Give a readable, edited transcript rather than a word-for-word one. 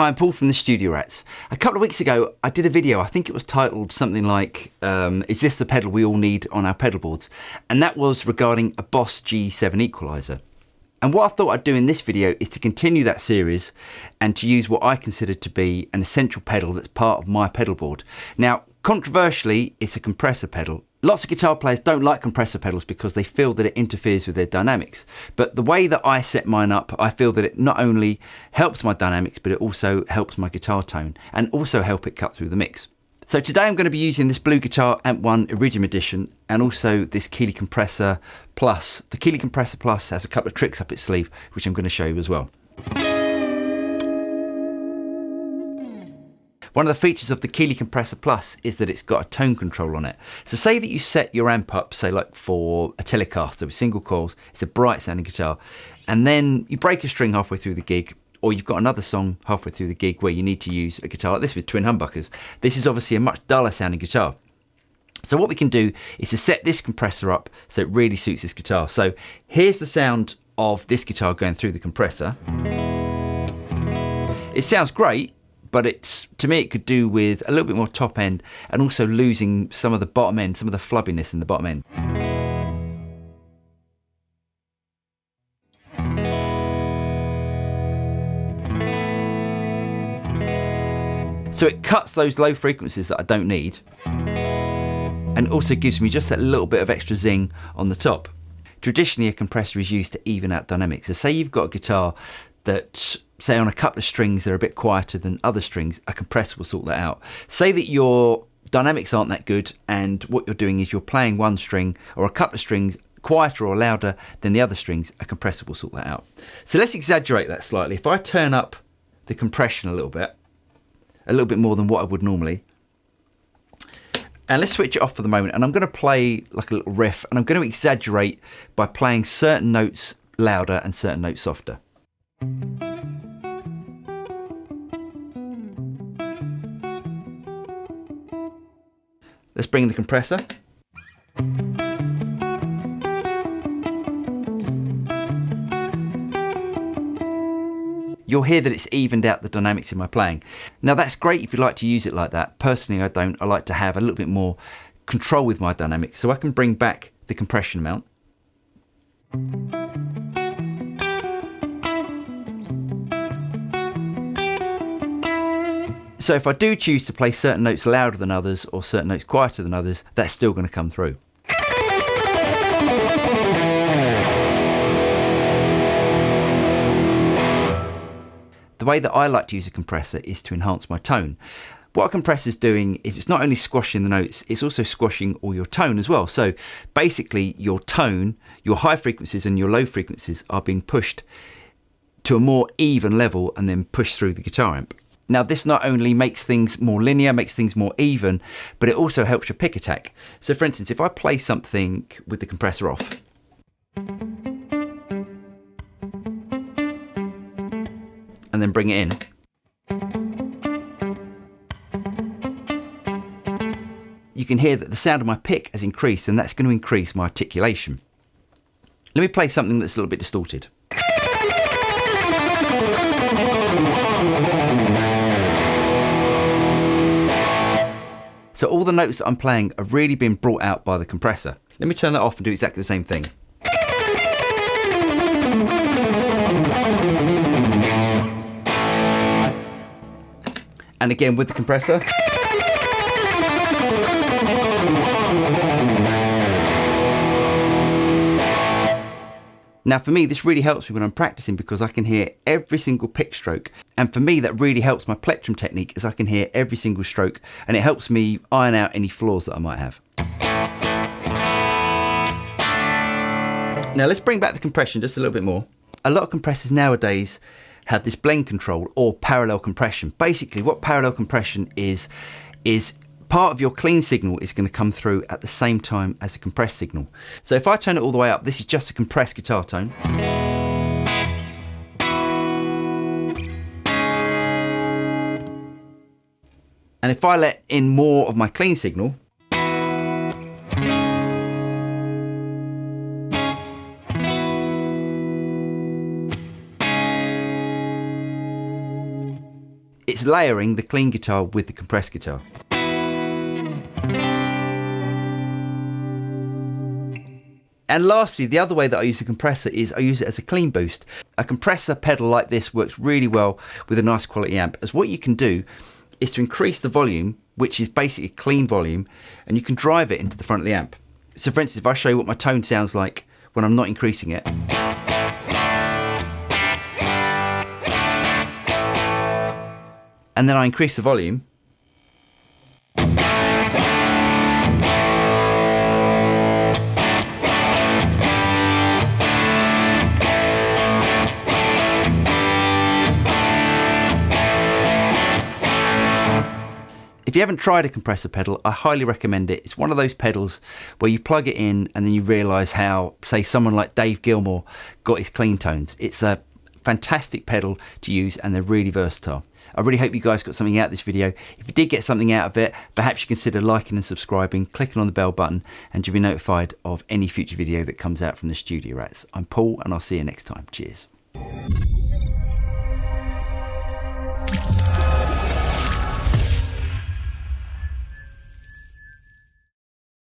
Hi, I'm Paul from the Studio Rats. A couple of weeks ago, I did a video, I think it was titled something like, is this the pedal we all need on our pedal boards? And that was regarding a Boss G7 equaliser. And what I thought I'd do in this video is to continue that series and to use what I consider to be an essential pedal that's part of my pedal board. Now, controversially, it's a compressor pedal. Lots of guitar players don't like compressor pedals because they feel that it interferes with their dynamics. But the way that I set mine up, I feel that it not only helps my dynamics, but it also helps my guitar tone and also help it cut through the mix. So today I'm going to be using this Blue Guitar Amp 1 Iridium Edition and also this Keeley Compressor Plus. The Keeley Compressor Plus has a couple of tricks up its sleeve, which I'm going to show you as well. One of the features of the Keeley Compressor Plus is that it's got a tone control on it. So say that you set your amp up, say like for a Telecaster with single coils, it's a bright sounding guitar, and then you break a string halfway through the gig, or you've got another song halfway through the gig where you need to use a guitar like this with twin humbuckers. This is obviously a much duller sounding guitar. So what we can do is to set this compressor up so it really suits this guitar. So here's the sound of this guitar going through the compressor. It sounds great, but to me it could do with a little bit more top end and also losing some of the bottom end, some of the flubbiness in the bottom end. So it cuts those low frequencies that I don't need and also gives me just that little bit of extra zing on the top. Traditionally, a compressor is used to even out dynamics. So say you've got a guitar that, say on a couple of strings, they're a bit quieter than other strings, a compressor will sort that out. Say that your dynamics aren't that good and what you're doing is you're playing one string or a couple of strings quieter or louder than the other strings, a compressor will sort that out. So let's exaggerate that slightly. If I turn up the compression a little bit more than what I would normally, and let's switch it off for the moment, and I'm going to play like a little riff, and I'm going to exaggerate by playing certain notes louder and certain notes softer. Let's bring in the compressor. You'll hear that it's evened out the dynamics in my playing. Now that's great if you like to use it like that. Personally, I don't. I like to have a little bit more control with my dynamics, so I can bring back the compression amount. So if I do choose to play certain notes louder than others or certain notes quieter than others, that's still going to come through. The way that I like to use a compressor is to enhance my tone. What a compressor is doing is it's not only squashing the notes, it's also squashing all your tone as well. So basically your tone, your high frequencies and your low frequencies are being pushed to a more even level and then pushed through the guitar amp. Now this not only makes things more linear, makes things more even, but it also helps your pick attack. So for instance, if I play something with the compressor off, and then bring it in, you can hear that the sound of my pick has increased, and that's going to increase my articulation. Let me play something that's a little bit distorted. So all the notes that I'm playing are really being brought out by the compressor. Let me turn that off and do exactly the same thing. And again with the compressor. Now for me, this really helps me when I'm practicing because I can hear every single pick stroke. And for me, that really helps my plectrum technique as I can hear every single stroke, and it helps me iron out any flaws that I might have. Now let's bring back the compression just a little bit more. A lot of compressors nowadays have this blend control or parallel compression. Basically what parallel compression is part of your clean signal is going to come through at the same time as the compressed signal. So if I turn it all the way up, this is just a compressed guitar tone. And if I let in more of my clean signal, It's layering the clean guitar with the compressed guitar. And lastly, the other way that I use a compressor is I use it as a clean boost. A compressor pedal like this works really well with a nice quality amp, as what you can do is to increase the volume, which is basically clean volume, and you can drive it into the front of the amp. So for instance, if I show you what my tone sounds like when I'm not increasing it. And then I increase the volume. If you haven't tried a compressor pedal, I highly recommend it. It's one of those pedals where you plug it in and then you realise how, say, someone like Dave Gilmour got his clean tones. It's a fantastic pedal to use and they're really versatile. I really hope you guys got something out of this video. If you did get something out of it, perhaps you consider liking and subscribing, clicking on the bell button, and you'll be notified of any future video that comes out from the Studio Rats. I'm Paul and I'll see you next time. Cheers.